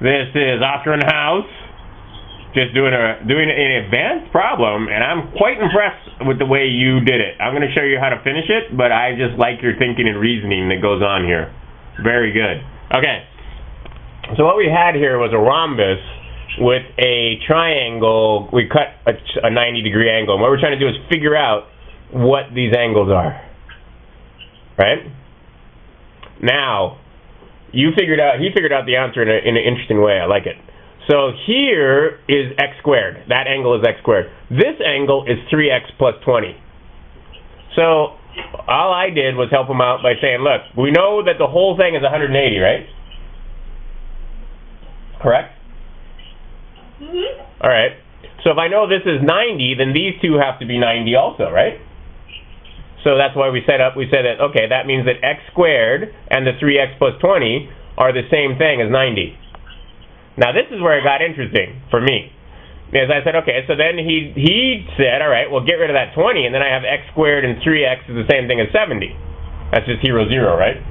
This is Oscar in the house. Just doing an advanced problem, and I'm quite impressed with the way you did it. I'm going to show you how to finish it, but I just like your thinking and reasoning that goes on here. Very good. Okay. So what we had here was a rhombus with a triangle. We cut a 90-degree angle, and what we're trying to do is figure out what these angles are. Right? Now, he figured out the answer in an interesting way. I like it. So here is x squared. That angle is x squared. This angle is 3x plus 20. So all I did was help him out by saying, look, we know that the whole thing is 180, right? Correct? Mm-hmm. All right. So if I know this is 90, then these two have to be 90 also, right? So that's why we said that, okay, that means that x squared and the 3x plus 20 are the same thing as 90. Now this is where it got interesting for me. Because I said, okay, so then he said, all right, well, get rid of that 20, and then I have x squared and 3x is the same thing as 70. That's just 0, 0, right?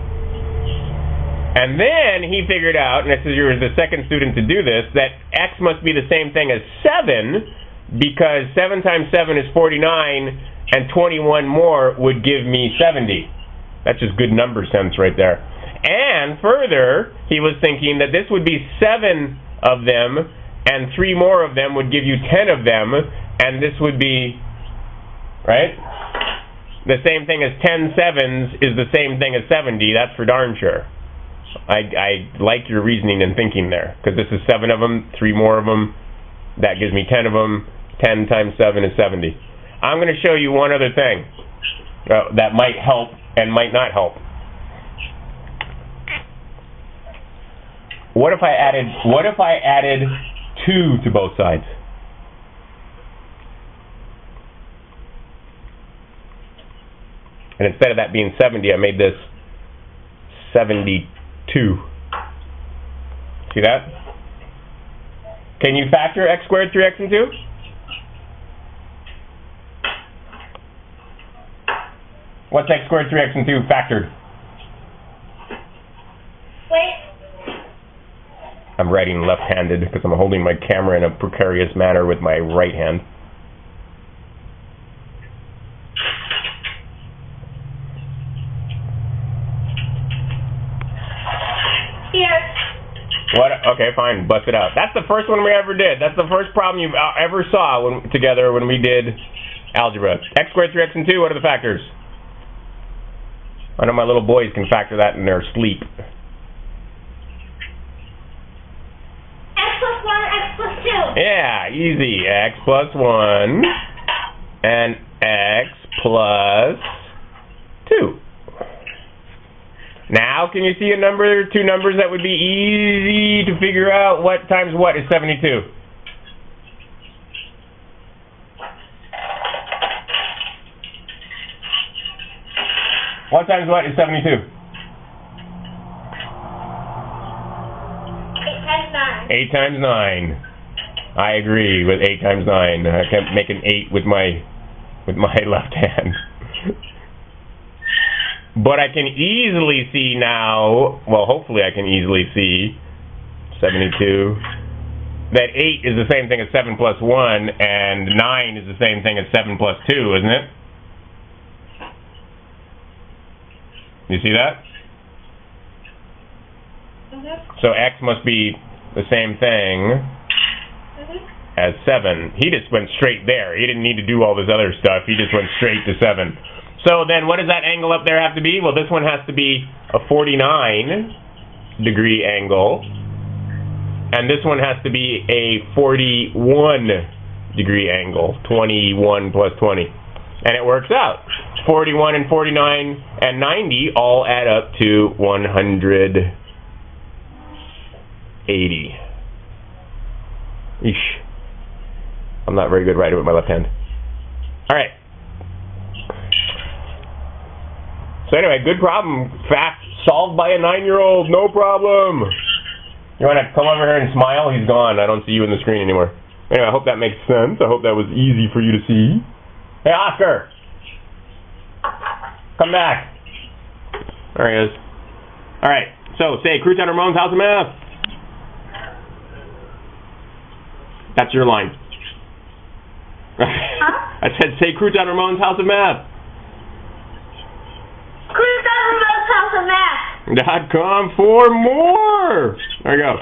And then he figured out, and this is the second student to do this, that x must be the same thing as 7, because 7 times 7 is 49, and 21 more would give me 70. That's just good number sense right there. And further, he was thinking that this would be 7 of them, and 3 more of them would give you 10 of them, and this would be, right? The same thing as 10 sevens is the same thing as 70. That's for darn sure. I like your reasoning and thinking there, because this is 7 of them, 3 more of them, that gives me 10 of them. 10 times 7 is 70. I'm going to show you one other thing that might help and might not help. What if I added 2 to both sides? And instead of that being 70, I made this 72. See that? Can you factor x squared, 3x, and 2? What's x squared, 3x, and 2 factored? Wait. I'm writing left-handed because I'm holding my camera in a precarious manner with my right hand. Here. What? Okay, fine. Bust it out. That's the first one we ever did. That's the first problem you ever saw together when we did algebra. X squared, 3x, and 2, what are the factors? I know my little boys can factor that in their sleep. X plus 1, X plus 2. Yeah, easy. X plus 1 and X plus 2. Now, can you see a number, 2 numbers that would be easy to figure out what times what is 72? What times what is 72? 8 times 9. 8 times 9. I agree with 8 times 9. I can't make an 8 with my left hand. But I can easily see now, well, hopefully I can easily see 72, that 8 is the same thing as 7 plus 1, and 9 is the same thing as 7 plus 2, isn't it? You see that? Mm-hmm. So x must be the same thing as 7. He just went straight there. He didn't need to do all this other stuff. He just went straight to 7. So then what does that angle up there have to be? Well, this one has to be a 49-degree angle. And this one has to be a 41-degree angle. 21 plus 20. And it works out. 41 and 49 and 90 all add up to 180. Eesh. I'm not very good writing with my left hand. All right. So anyway, good problem. Fact solved by a 9-year-old. No problem. You want to come over here and smile? He's gone. I don't see you in the screen anymore. Anyway, I hope that makes sense. I hope that was easy for you to see. Hey, Oscar. Come back. There he is. All right. So, say, Crewton Ramone's House of Math. That's your line. Huh? I said, say Crewton Ramone's House of Math. Crewton Ramone's House of Math. .com for more. There you go.